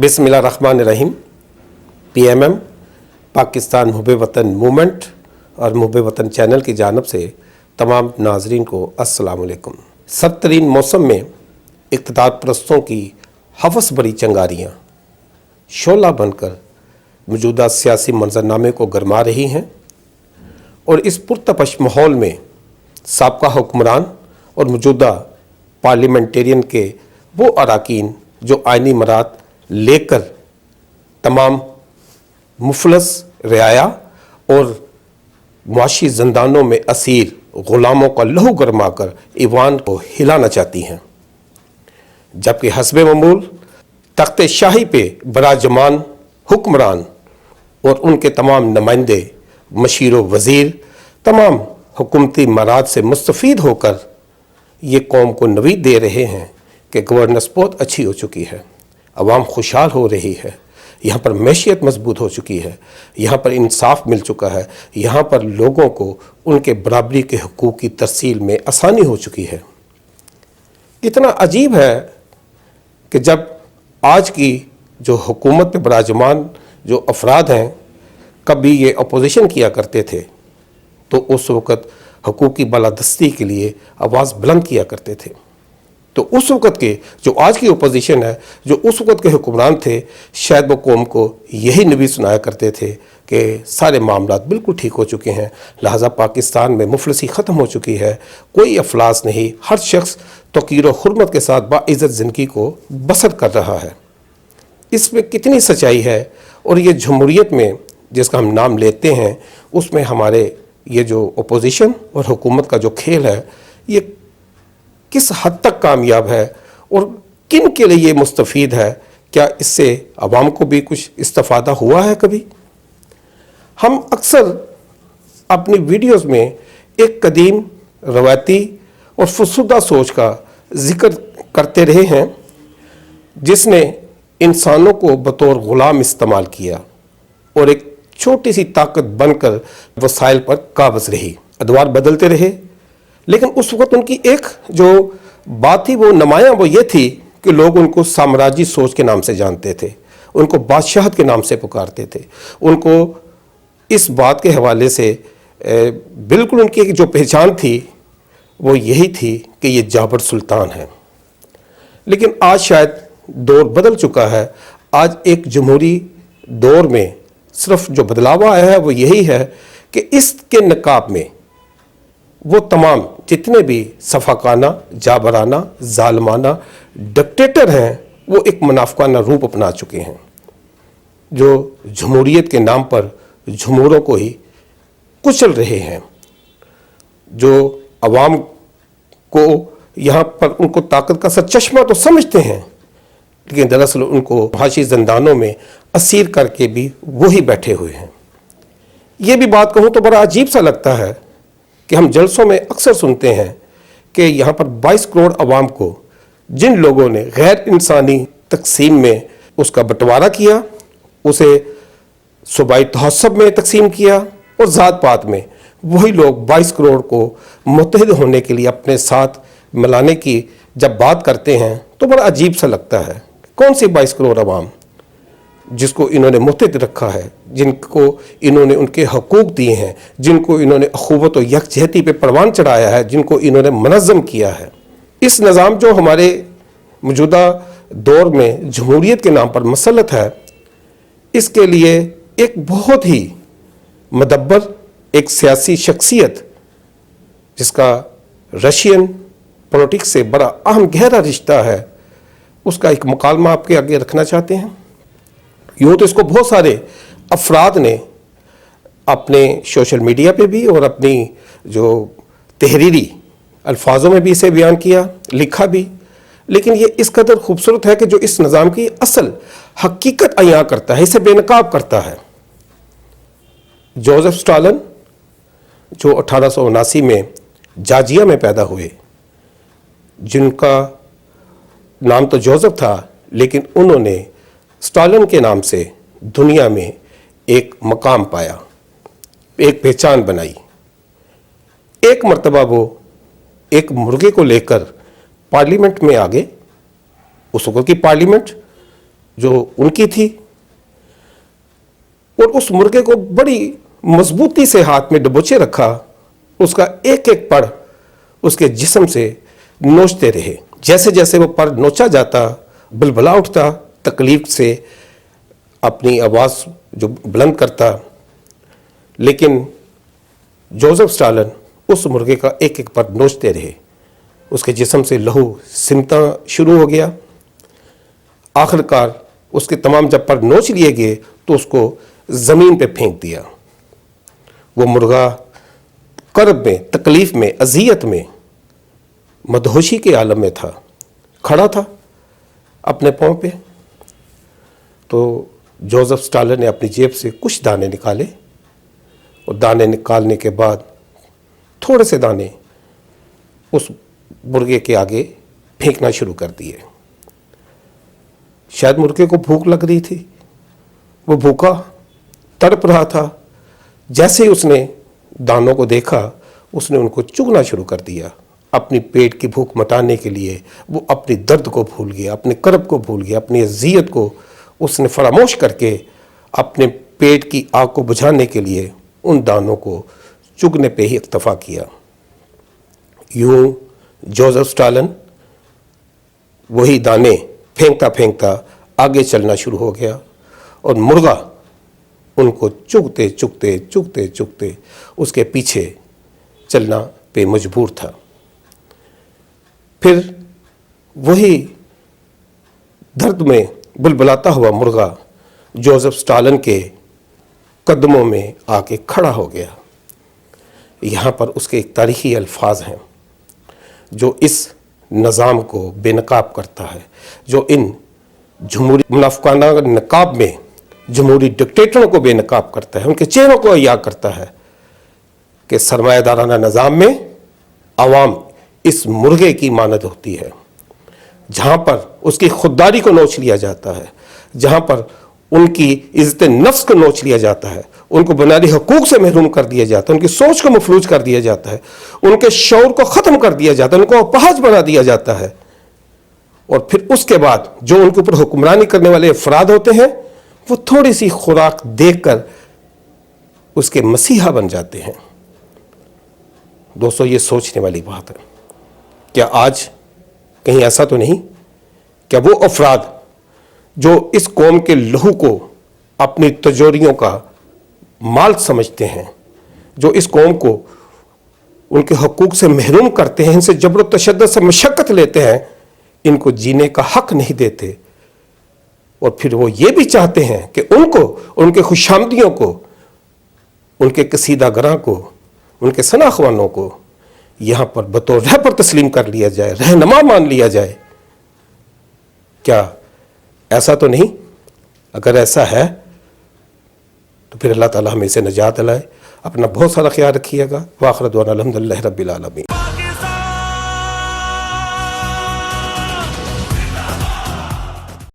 बिस्मिल्लाहिर्रहमानिर्रहीम। PMM पाकिस्तान मुहब्बे वतन movement और मुहब्बे वतन चैनल की जानब से तमाम नाजरीन को अस्सलाम वालेकुम। सबतरीन मौसम में इक़्तिदार परस्तों की हवस भरी चंगारियाँ शोला बनकर मौजूदा सियासी मंजरनामे को गरमा रही हैं और इस पुरतपश माहौल में साबका हुक्मरान और मौजूदा पार्लियामेंटेरियन के वो अराकीन जो आइनी मराद लेकर तमाम मुफलस रियाया और मुआशी ज़िंदानों में असीर ग़ुलामों का लहू गरमा कर ईवान को हिलाना चाहती हैं, जबकि हस्बे ममूल तख्त शाही पे बराजमान हुक्मरान और उनके तमाम नुमाइंदे मशीर व वज़ीर तमाम हुकूमती मराद से मुस्तफ़ीद होकर ये कौम को नवीद दे रहे हैं कि गवर्नेंस बहुत अच्छी हो चुकी है, अवाम खुशहाल हो रही है, यहाँ पर मैशियत मजबूत हो चुकी है, यहाँ पर इंसाफ मिल चुका है, यहाँ पर लोगों को उनके बराबरी के हकूक़ की तरसील में आसानी हो चुकी है। इतना अजीब है कि जब आज की जो हुकूमत पे बराजमान जो अफराद हैं, कभी ये अपोजिशन किया करते थे तो उस वक़्त हकूक़ की बालादस्ती के लिए आवाज़ बुलंद किया करते थे। तो उस वक़्त के जो आज की अपोजिशन है, जो उस वक़्त के हुक्मरान थे, शायद वो कौम को यही नबी सुनाया करते थे कि सारे मामलात बिल्कुल ठीक हो चुके हैं, लिहाजा पाकिस्तान में मुफलसी ख़त्म हो चुकी है, कोई अफलास नहीं, हर शख्स तौक़ीर व हुर्मत के साथ बाइज़्ज़त ज़िंदगी को बसर कर रहा है। इसमें कितनी सच्चाई है और ये जमहूरियत में जिसका हम नाम लेते हैं, उसमें हमारे ये जो अपोजिशन और हुकूमत का जो खेल है, ये किस हद तक कामयाब है और किन के लिए ये मुस्तफ़ीद है? क्या इससे आवाम को भी कुछ इस्तिफ़ादा हुआ है कभी? हम अक्सर अपनी वीडियोस में एक कदीम रवायती और फुसुदा सोच का ज़िक्र करते रहे हैं, जिसने इंसानों को बतौर ग़ुलाम इस्तेमाल किया और एक छोटी सी ताकत बनकर वसाइल पर काबज़ रही। अदवार बदलते रहे, लेकिन उस वक़्त उनकी एक जो बात थी वो नुमायाँ वो ये थी कि लोग उनको साम्राज्य सोच के नाम से जानते थे, उनको बादशाहत के नाम से पुकारते थे, उनको इस बात के हवाले से बिल्कुल उनकी एक जो पहचान थी वो यही थी कि ये जाबर सुल्तान है। लेकिन आज शायद दौर बदल चुका है। आज एक जमहूरी दौर में सिर्फ जो बदलाव आया है वो यही है कि इसके नकाब में वो तमाम जितने भी सफाकाना, जाबराना, जालमाना डिक्टेटर हैं, वो एक मुनाफिकाना रूप अपना चुके हैं, जो जमहूरियत के नाम पर जमहूरों को ही कुचल रहे हैं, जो अवाम को यहाँ पर उनको ताकत का सरचश्मा तो समझते हैं, लेकिन दरअसल उनको फांसी ज़िंदानों में असीर करके भी वही बैठे हुए हैं। ये भी बात कहूँ तो बड़ा अजीब सा लगता है कि हम जलसों में अक्सर सुनते हैं कि यहाँ पर 22 करोड़ अवाम को जिन लोगों ने गैर इंसानी तकसीम में उसका बंटवारा किया, उसे सूबाई तहस्सुब में तकसीम किया और ज़ात पात में, वही लोग 22 करोड़ को मुत्तहिद होने के लिए अपने साथ मिलाने की जब बात करते हैं तो बड़ा अजीब सा लगता है। कौन सी 22 करोड़ अवाम जिसको इन्होंने मुत्तहिद रखा है, जिनको इन्होंने उनके हकूक़ दिए हैं, जिनको इन्होंने अखुवत और यकजहती पे परवान चढ़ाया है, जिनको इन्होंने मनज़्ज़म किया है। इस निज़ाम जो हमारे मौजूदा दौर में जमहूरियत के नाम पर मसलत है, इसके लिए एक बहुत ही मदब्बर एक सियासी शख्सियत जिसका रशियन पॉलिटिक्स से बड़ा अहम गहरा रिश्ता है, उसका एक मुकालमा आपके आगे रखना चाहते हैं। यूँ तो इसको बहुत सारे अफराद ने अपने सोशल मीडिया पे भी और अपनी जो तहरीरी अल्फाजों में भी इसे बयान किया, लिखा भी, लेकिन ये इस कदर खूबसूरत है कि जो इस निज़ाम की असल हकीकत अयां करता है, इसे बेनकाब करता है। जोसेफ स्टालिन जो 1879 में जॉर्जिया में पैदा हुए, जिनका नाम तो जोसेफ था, लेकिन उन्होंने स्टालिन के नाम से दुनिया में एक मकाम पाया, एक पहचान बनाई। एक मर्तबा वो एक मुर्गे को लेकर पार्लियामेंट में आ गए। उस वक्त की पार्लियामेंट جو ان کی تھی، اور اس مرغے کو بڑی مضبوطی سے ہاتھ میں ڈبوچے رکھا، اس کا ایک ایک پڑ اس کے جسم سے نوچتے رہے۔ جیسے جیسے وہ پڑ نوچا جاتا بلبلا اٹھتا، تکلیف سے اپنی آواز جو بلند کرتا، لیکن جوزف اسٹالن اس مرغے کا ایک ایک پڑ نوچتے رہے۔ اس کے جسم سے لہو سمٹنا شروع ہو گیا۔ آخر کار اس کے تمام جب پر نوچ لیے گئے تو اس کو زمین پہ پھینک دیا۔ وہ مرغا کرب میں، تکلیف میں، اذیت میں، مدہوشی کے عالم میں تھا، کھڑا تھا اپنے پاؤں پہ۔ تو جوزف اسٹالن نے اپنی جیب سے کچھ دانے نکالے، اور دانے نکالنے کے بعد تھوڑے سے دانے اس مرغے کے آگے پھینکنا شروع کر دیے۔ شاید مرغے کو بھوک لگ رہی تھی، وہ بھوکا تڑپ رہا تھا۔ جیسے ہی اس نے دانوں کو دیکھا، اس نے ان کو چگنا شروع کر دیا۔ اپنی پیٹ کی بھوک مٹانے کے لیے وہ اپنی درد کو بھول گیا، اپنے کرب کو بھول گیا، اپنی اذیت کو اس نے فراموش کر کے اپنے پیٹ کی آگ کو بجھانے کے لیے ان دانوں کو چگنے پہ ہی اکتفا کیا۔ یوں جوزف اسٹالن وہی دانے پھینکتا پھینکتا آگے چلنا شروع ہو گیا، اور مرغا ان کو چگتے چگتے چگتے چگتے اس کے پیچھے چلنا پہ مجبور تھا۔ پھر وہی درد میں بلبلاتا ہوا مرغا جوزف اسٹالن کے قدموں میں آ کے کھڑا ہو گیا۔ یہاں پر اس کے ایک تاریخی الفاظ ہیں جو اس نظام کو بے نقاب کرتا ہے، جو ان جمہوری منافقانہ نقاب میں جمہوری ڈکٹیٹروں کو بے نقاب کرتا ہے، ان کے چہروں کو عیاں کرتا ہے کہ سرمایہ دارانہ نظام میں عوام اس مرغے کی مانند ہوتی ہے، جہاں پر اس کی خودداری کو نوچ لیا جاتا ہے، جہاں پر ان کی عزت نفس کو نوچ لیا جاتا ہے، ان کو بنیادی حقوق سے محروم کر دیا جاتا ہے، ان کی سوچ کو مفلوج کر دیا جاتا ہے، ان کے شعور کو ختم کر دیا جاتا ہے، ان کو اپاہج بنا دیا جاتا ہے۔ اور پھر اس کے بعد جو ان کے اوپر حکمرانی کرنے والے افراد ہوتے ہیں، وہ تھوڑی سی خوراک دیکھ کر اس کے مسیحا بن جاتے ہیں۔ دوستو، یہ سوچنے والی بات ہے۔ کیا آج کہیں ایسا تو نہیں؟ کیا وہ افراد جو اس قوم کے لہو کو اپنی تجوریوں کا مال سمجھتے ہیں، جو اس قوم کو ان کے حقوق سے محروم کرتے ہیں، ان سے جبر و تشدد سے مشقت لیتے ہیں، ان کو جینے کا حق نہیں دیتے، اور پھر وہ یہ بھی چاہتے ہیں کہ ان کو، ان کے خوشامدیوں کو، ان کے قصیدہ گراں کو، ان کے ثناخوانوں کو یہاں پر بطور رہبر تسلیم کر لیا جائے، رہنما مان لیا جائے؟ کیا ایسا تو نہیں؟ اگر ایسا ہے تو پھر اللہ تعالی ہمیں اسے نجات دلائے۔ اپنا بہت سارا خیال رکھیے گا۔ وآخر دعوانا الحمدللہ رب العالمین۔